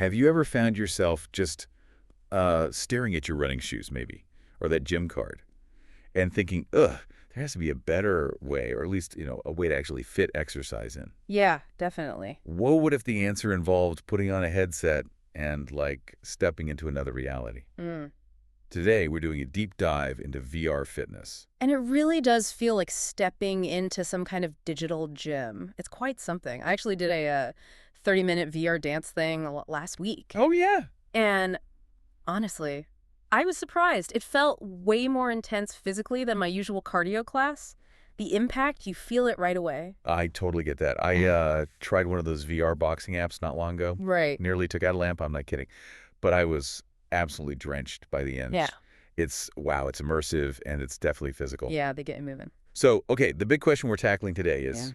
Have you ever found yourself just staring at your running shoes, maybe, or that gym card, and thinking, ugh, there has to be a better way, or at least, a way to actually fit exercise in? Yeah, definitely. What if the answer involved putting on a headset and, like, stepping into another reality? Mm. Today, we're doing a deep dive into VR fitness. And it really does feel like stepping into some kind of digital gym. It's quite something. I actually did a 30-minute VR dance thing last week. Oh, yeah. And honestly, I was surprised. It felt way more intense physically than my usual cardio class. The impact, you feel it right away. I totally get that. I tried one of those VR boxing apps not long ago. Right. Nearly took out a lamp. I'm not kidding. But I was absolutely drenched by the end. Yeah. Wow, it's immersive, and it's definitely physical. Yeah, they get you moving. So, okay, the big question we're tackling today is,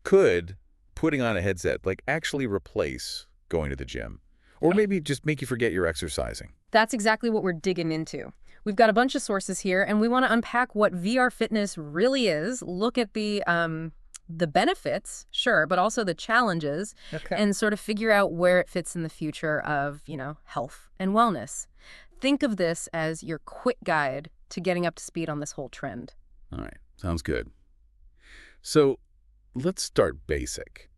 could putting on a headset, like, actually replace going to the gym? Or maybe just make you forget you're exercising? That's exactly what we're digging into. We've got a bunch of sources here, and we want to unpack what VR fitness really is, look at the benefits, sure, but also the challenges, and sort of figure out where it fits in the future of, health and wellness. Think of this as your quick guide to getting up to speed on this whole trend. All right, sounds good. So let's start basic.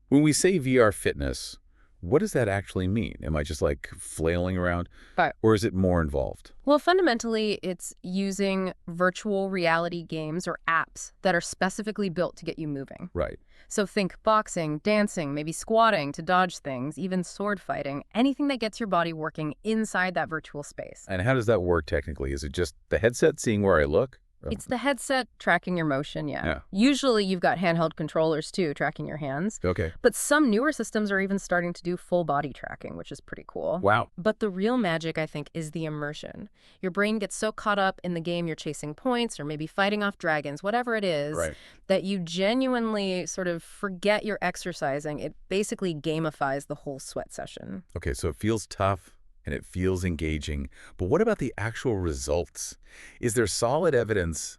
When we say VR fitness, what does that actually mean? Am I just like flailing around? Right. Or is it more involved? Well, fundamentally, it's using virtual reality games or apps that are specifically built to get you moving. Right. So think boxing, dancing, maybe squatting to dodge things, even sword fighting, anything that gets your body working inside that virtual space. And how does that work technically? Is it just the headset seeing where I look? It's the headset tracking your motion, yeah. Yeah. Usually you've got handheld controllers too, tracking your hands. Okay. But some newer systems are even starting to do full body tracking, which is pretty cool. Wow. But the real magic, I think, is the immersion. Your brain gets so caught up in the game you're chasing points or maybe fighting off dragons, whatever it is, Right. that you genuinely sort of forget you're exercising. It basically gamifies the whole sweat session. Okay, so it feels tough and it feels engaging. But what about the actual results? Is there solid evidence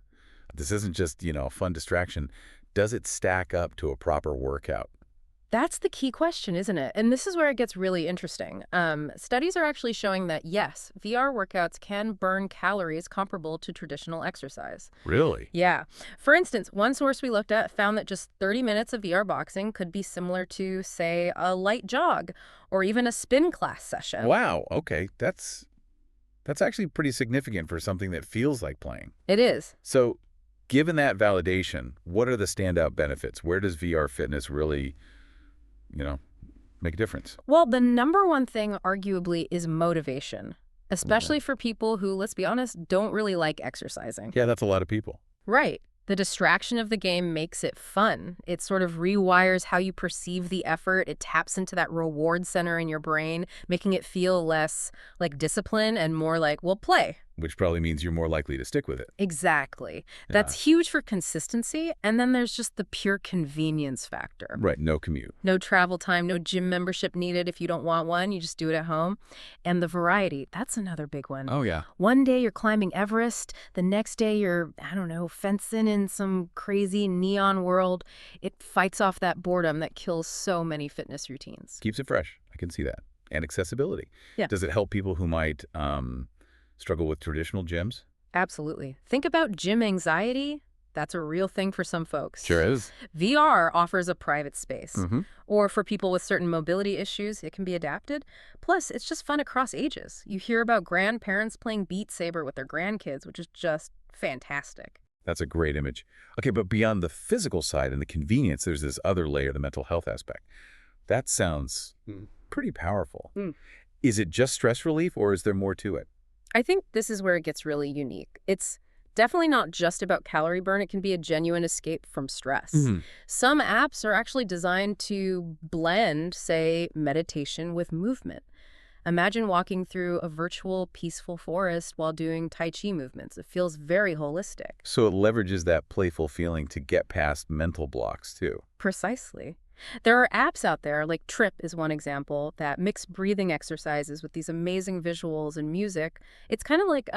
this isn't just, a fun distraction? Does it stack up to a proper workout? That's the key question, isn't it? And this is where it gets really interesting. Studies are actually showing that, yes, VR workouts can burn calories comparable to traditional exercise. Really? Yeah. For instance, one source we looked at found that just 30 minutes of VR boxing could be similar to, say, a light jog or even a spin class session. Wow. Okay. That's actually pretty significant for something that feels like playing. It is. So, given that validation, what are the standout benefits? Where does VR fitness really make a difference? Well, the number one thing, arguably, is motivation, especially for people who, let's be honest, don't really like exercising. Yeah, that's a lot of people. Right. The distraction of the game makes it fun. It sort of rewires how you perceive the effort. It taps into that reward center in your brain, making it feel less like discipline and more like, well, play. Which probably means you're more likely to stick with it. Exactly. Yeah. That's huge for consistency. And then there's just the pure convenience factor. Right, no commute. No travel time, no gym membership needed if you don't want one. You just do it at home. And the variety, that's another big one. Oh, yeah. One day you're climbing Everest. The next day you're, fencing in some crazy neon world. It fights off that boredom that kills so many fitness routines. Keeps it fresh. I can see that. And accessibility. Yeah. Does it help people who might struggle with traditional gyms? Absolutely. Think about gym anxiety. That's a real thing for some folks. Sure is. VR offers a private space. Or for people with certain mobility issues, it can be adapted. Plus, it's just fun across ages. You hear about grandparents playing Beat Saber with their grandkids, which is just fantastic. That's a great image. Okay, but beyond the physical side and the convenience, there's this other layer, the mental health aspect. That sounds pretty powerful. Is it just stress relief, or is there more to it? I think this is where it gets really unique. It's definitely not just about calorie burn. It can be a genuine escape from stress. Some apps are actually designed to blend, say, meditation with movement. Imagine walking through a virtual peaceful forest while doing Tai Chi movements. It feels very holistic. So it leverages that playful feeling to get past mental blocks, too. Precisely. There are apps out there, like Trip is one example, that mix breathing exercises with these amazing visuals and music. It's kind of like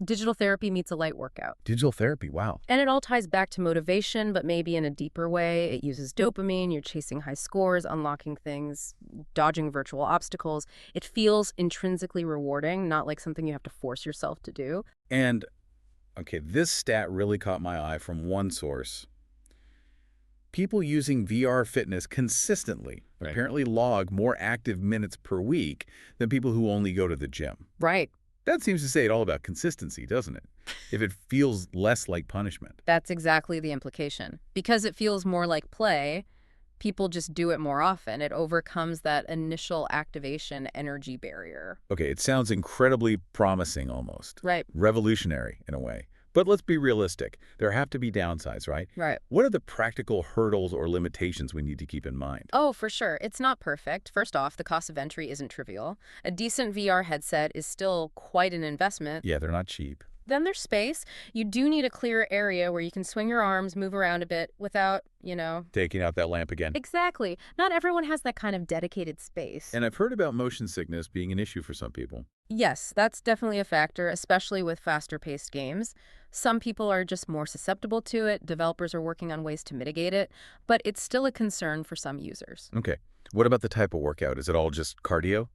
digital therapy meets a light workout. Digital therapy, wow. And it all ties back to motivation, but maybe in a deeper way. It uses dopamine, you're chasing high scores, unlocking things, dodging virtual obstacles. It feels intrinsically rewarding, not like something you have to force yourself to do. And, okay, this stat really caught my eye from one source. People using VR fitness consistently Right. apparently log more active minutes per week than people who only go to the gym. Right. That seems to say it all about consistency, doesn't it? If it feels less like punishment. That's exactly the implication. Because it feels more like play, people just do it more often. It overcomes that initial activation energy barrier. Okay, it sounds incredibly promising almost. Right. Revolutionary in a way. But let's be realistic. There have to be downsides, right? Right. What are the practical hurdles or limitations we need to keep in mind? Oh, for sure. It's not perfect. First off, the cost of entry isn't trivial. A decent VR headset is still quite an investment. Yeah, they're not cheap. Then there's space. You do need a clear area where you can swing your arms, move around a bit without. Taking out that lamp again. Exactly. Not everyone has that kind of dedicated space. And I've heard about motion sickness being an issue for some people. Yes, that's definitely a factor, especially with faster-paced games. Some people are just more susceptible to it. Developers are working on ways to mitigate it, but it's still a concern for some users. Okay. What about the type of workout? Is it all just cardio?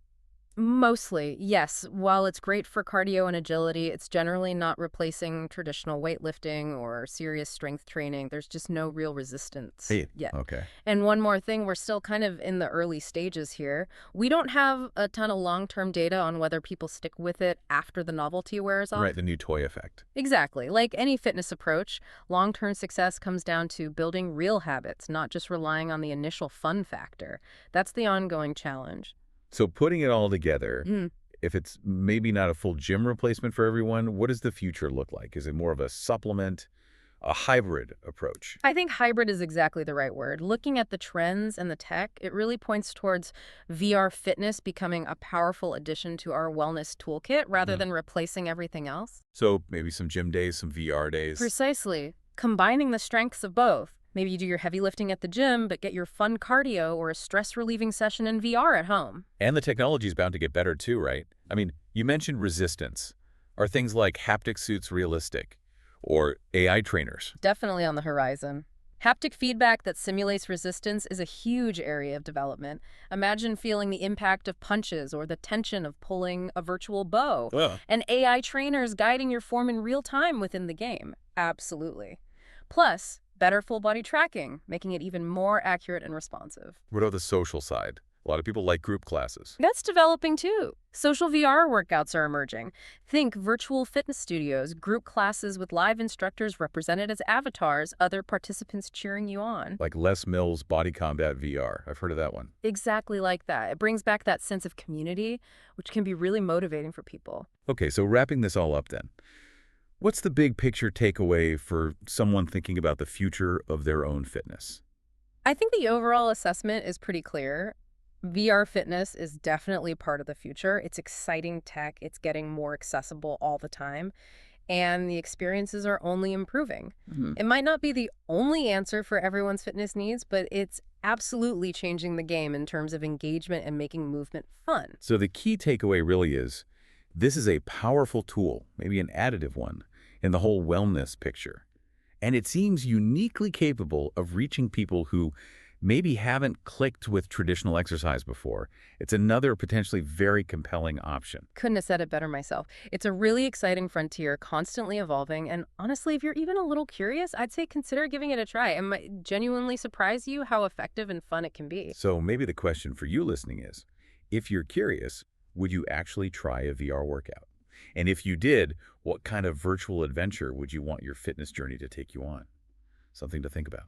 Mostly, yes. While it's great for cardio and agility, it's generally not replacing traditional weightlifting or serious strength training. There's just no real resistance Hey, yet. okay. And one more thing, we're still kind of in the early stages here. We don't have a ton of long-term data on whether people stick with it after the novelty wears off. Right, the new toy effect. Exactly. Like any fitness approach, long-term success comes down to building real habits, not just relying on the initial fun factor. That's the ongoing challenge. So putting it all together, Mm. if it's maybe not a full gym replacement for everyone, what does the future look like? Is it more of a supplement, a hybrid approach? I think hybrid is exactly the right word. Looking at the trends and the tech, it really points towards VR fitness becoming a powerful addition to our wellness toolkit rather than replacing everything else. So maybe some gym days, some VR days. Precisely. Combining the strengths of both. Maybe you do your heavy lifting at the gym, but get your fun cardio or a stress-relieving session in VR at home. And the technology is bound to get better too, right? I mean, you mentioned resistance. Are things like haptic suits realistic? Or AI trainers? Definitely on the horizon. Haptic feedback that simulates resistance is a huge area of development. Imagine feeling the impact of punches or the tension of pulling a virtual bow. Ugh. And AI trainers guiding your form in real time within the game. Absolutely. Plus, better full body tracking, making it even more accurate and responsive. What about the social side? A lot of people like group classes. That's developing too. Social VR workouts are emerging. Think virtual fitness studios, group classes with live instructors represented as avatars, other participants cheering you on. Like Les Mills Body Combat VR. I've heard of that one. Exactly like that. It brings back that sense of community, which can be really motivating for people. Okay, so wrapping this all up then. What's the big picture takeaway for someone thinking about the future of their own fitness? I think the overall assessment is pretty clear. VR fitness is definitely part of the future. It's exciting tech. It's getting more accessible all the time. And the experiences are only improving. It might not be the only answer for everyone's fitness needs, but it's absolutely changing the game in terms of engagement and making movement fun. So the key takeaway really is this is a powerful tool, maybe an additive one, in the whole wellness picture. And it seems uniquely capable of reaching people who maybe haven't clicked with traditional exercise before. It's another potentially very compelling option. Couldn't have said it better myself. It's a really exciting frontier, constantly evolving, and honestly, if you're even a little curious, I'd say consider giving it a try. It might genuinely surprise you how effective and fun it can be. So maybe the question for you listening is, if you're curious, would you actually try a VR workout? And if you did, what kind of virtual adventure would you want your fitness journey to take you on? Something to think about.